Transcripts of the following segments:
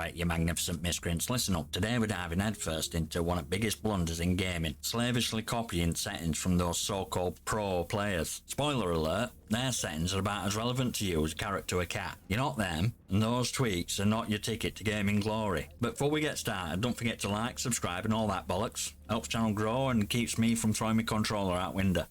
Alright, you magnificent miscreants, listen up. Today we're diving headfirst into one of the biggest blunders in gaming, slavishly copying settings from those so-called pro players. Spoiler alert, their settings are about as relevant to you as a carrot to a cat. You're not them, and those tweaks are not your ticket to gaming glory. But before we get started, don't forget to like, subscribe and all that bollocks. Helps channel grow and keeps me from throwing my controller out window.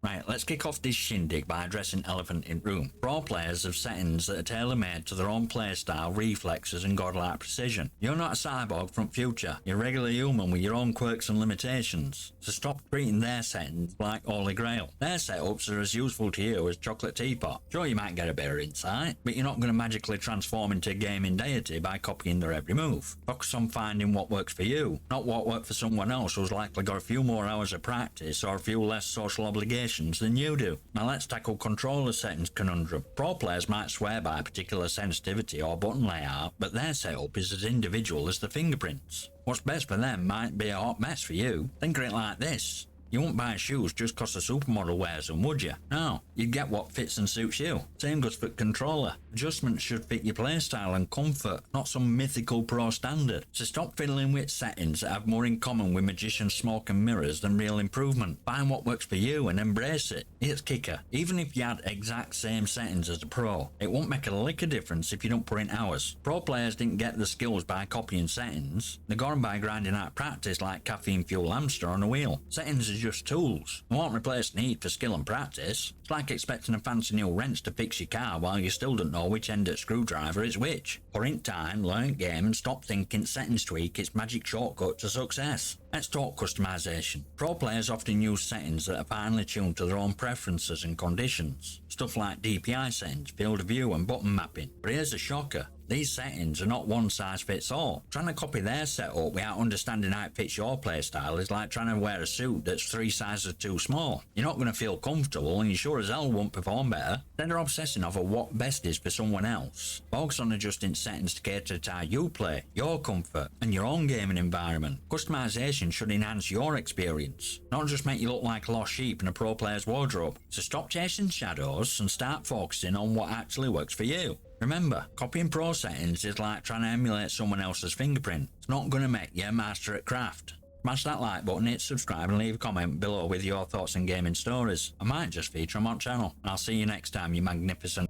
Right, let's kick off this shindig by addressing elephant in room. Pro players have settings that are tailor-made to their own playstyle, reflexes and godlike precision. You're not a cyborg from future, you're a regular human with your own quirks and limitations. So stop treating their settings like Holy Grail. Their setups are as useful to you as chocolate teapot. Sure, you might get a bit of insight, but you're not going to magically transform into a gaming deity by copying their every move. Focus on finding what works for you, not what worked for someone else who's likely got a few more hours of practice or a few less social obligations than you do. Now let's tackle controller settings conundrum. Pro players might swear by a particular sensitivity or button layout, but their setup is as individual as the fingerprints. What's best for them might be a hot mess for you. Think of it like this. You wouldn't buy shoes just cause a supermodel wears them, would you? No, you'd get what fits and suits you. Same goes for controller. Adjustments should fit your playstyle and comfort, not some mythical pro standard. So stop fiddling with settings that have more in common with magician's smoke and mirrors than real improvement. Find what works for you and embrace it. Here's kicker. Even if you had exact same settings as a pro, it won't make a lick of difference if you don't put in hours. Pro players didn't get the skills by copying settings. They got them by grinding out practice like caffeine-fueled hamster on a wheel. Settings are just tools. They won't replace need for skill and practice. It's like expecting a fancy new wrench to fix your car while you still don't know which end of screwdriver is which. Put in time, learn game and stop thinking settings tweak its magic shortcut to success. Let's talk customization. Pro players often use settings that are finely tuned to their own preferences and conditions. Stuff like DPI settings, field of view and button mapping. But here's a shocker. These settings are not one size fits all. Trying to copy their setup without understanding how it fits your playstyle is like trying to wear a suit that's 3 sizes too small. You're not going to feel comfortable and you sure as hell won't perform better. Instead of obsessing over what best is for someone else, focus on adjusting settings to cater to how you play, your comfort and your own gaming environment. Customization should enhance your experience, not just make you look like a lost sheep in a pro player's wardrobe. So stop chasing shadows and start focusing on what actually works for you. Remember, copying pro settings is like trying to emulate someone else's fingerprint. It's not going to make you a master at craft. Smash that like button, hit subscribe and leave a comment below with your thoughts and gaming stories. I might just feature them on channel. And I'll see you next time, you magnificent